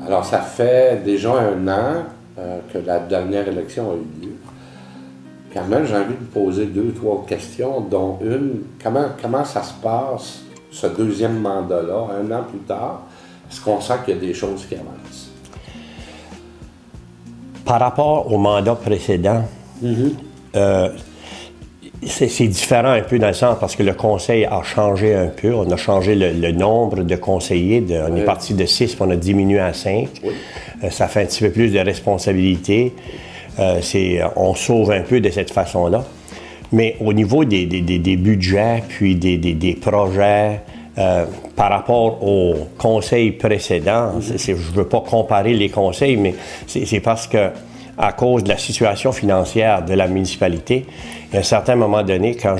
Alors, ça fait déjà 1 an que la dernière élection a eu lieu. Carmel, j'ai envie de poser 2 ou 3 questions, dont une, comment ça se passe, ce deuxième mandat-là, 1 an plus tard? Est-ce qu'on sent qu'il y a des choses qui avancent? Par rapport au mandat précédent, c'est différent un peu dans le sens parce que le conseil a changé un peu. On a changé le nombre de conseillers. On est parti de 6, puis on a diminué à 5. Oui. Ça fait un petit peu plus de responsabilité. On sauve un peu de cette façon-là. Mais au niveau des budgets, puis des projets, par rapport au conseil précédent, je ne veux pas comparer les conseils, mais c'est parce que à cause de la situation financière de la municipalité, à un certain moment donné, quand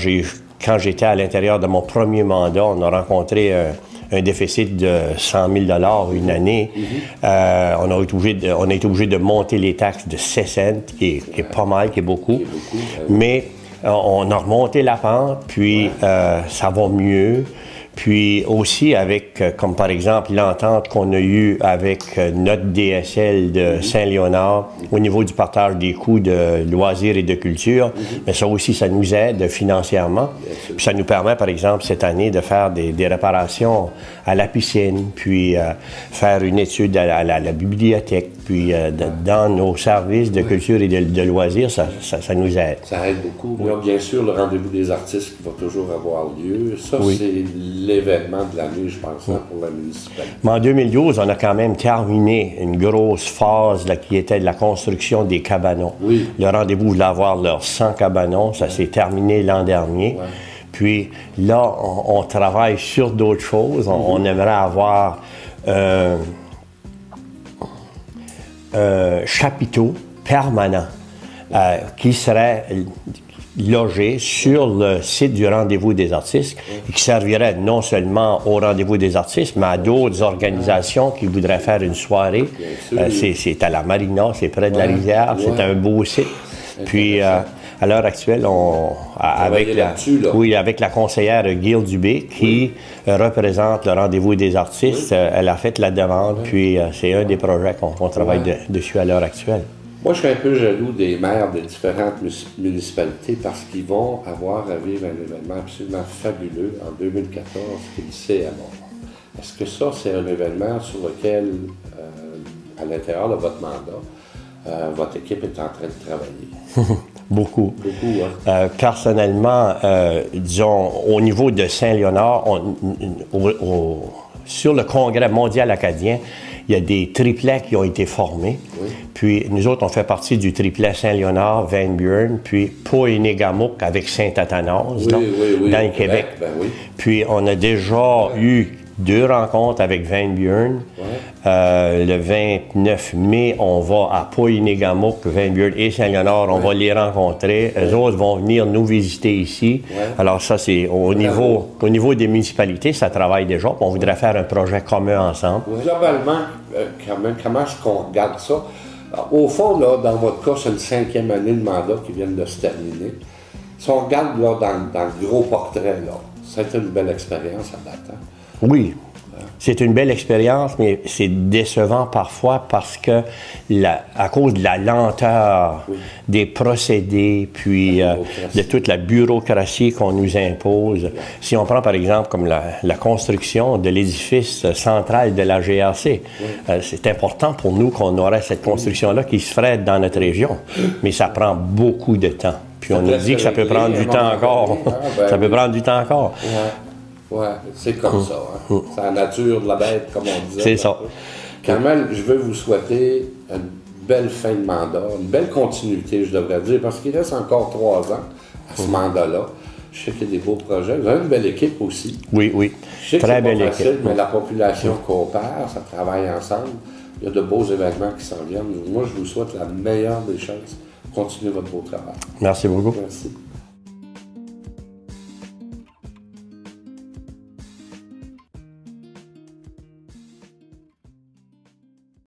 j'étais à l'intérieur de mon premier mandat, on a rencontré un déficit de 100 000 $ une année. On a été obligé de monter les taxes de 6 cents, qui est pas mal, qui est beaucoup. Mais on a remonté la pente, puis ça va mieux. Puis aussi avec, comme par exemple, l'entente qu'on a eue avec notre DSL de Saint-Léonard au niveau du partage des coûts de loisirs et de culture, mais ça aussi, ça nous aide financièrement. Puis ça nous permet, par exemple, cette année, de faire des réparations à la piscine, puis faire une étude à la bibliothèque, puis dans nos services de culture et de loisirs, ça nous aide. Ça aide beaucoup. Là, bien sûr, le rendez-vous des artistes qui va toujours avoir lieu. Ça, c'est l'événement de l'année, je pense, pour la municipalité. Mais en 2012, on a quand même terminé une grosse phase là, qui était de la construction des cabanons. Oui. Le rendez-vous voulait avoir leurs 100 cabanons. Ça s'est terminé l'an dernier. Ouais. Puis là, on travaille sur d'autres choses. On aimerait avoir un chapiteau permanent qui serait logé sur le site du Rendez-vous des artistes et qui servirait non seulement au Rendez-vous des artistes, mais à d'autres organisations qui voudraient faire une soirée. C'est à la Marina, c'est près de la rivière, c'est un beau site. Puis, à l'heure actuelle, avec la conseillère Guil Dubé, qui représente le Rendez-vous des artistes, elle a fait la demande, puis c'est un des projets qu'on travaille dessus à l'heure actuelle. Moi, je suis un peu jaloux des maires des différentes municipalités parce qu'ils vont avoir à vivre un événement absolument fabuleux en 2014 qui est le CMA. Est-ce que ça, c'est un événement sur lequel, à l'intérieur de votre mandat, votre équipe est en train de travailler? Beaucoup. Beaucoup, hein? Personnellement, disons, au niveau de Saint-Léonard, sur le Congrès mondial acadien, il y a des triplets qui ont été formés. Oui. Puis nous autres, on fait partie du triplet Saint-Léonard, Van Buren, puis Poinégamook avec Saint-Athanase, dans le Québec. Ben oui. Puis on a déjà eu 2 rencontres avec Van Buren. Le 29 mai, on va à Poinégamook, Van Buren et Saint-Léonard. On va les rencontrer. Eux autres vont venir nous visiter ici. Alors ça, c'est au niveau des municipalités, ça travaille déjà. On voudrait faire un projet commun ensemble. Globalement, comment est-ce qu'on regarde ça? Alors, au fond, là, dans votre cas, c'est une 5e année de mandat qui vient de se terminer. Si on regarde là, dans le gros portrait, c'est une belle expérience à date. Hein? Oui, c'est une belle expérience, mais c'est décevant parfois parce que, à cause de la lenteur des procédés, puis de toute la bureaucratie qu'on nous impose. Si on prend par exemple comme la construction de l'édifice central de la GRC, c'est important pour nous qu'on aurait cette construction-là qui se ferait dans notre région, mais ça prend beaucoup de temps. Puis on nous dit que ça peut prendre du temps encore. Ça peut prendre du temps encore. Oui, c'est comme ça. Hein? C'est la nature de la bête, comme on disait. C'est ça. Carmel, je veux vous souhaiter une belle fin de mandat, une belle continuité, je devrais dire, parce qu'il reste encore 3 ans à ce mandat-là. Je sais qu'il y a des beaux projets. Vous avez une belle équipe aussi. Oui, oui. Je sais que c'est pas facile, mais la population coopère, ça travaille ensemble. Il y a de beaux événements qui s'en viennent. Moi, je vous souhaite la meilleure des chances. Continuez votre beau travail. Merci beaucoup. Merci.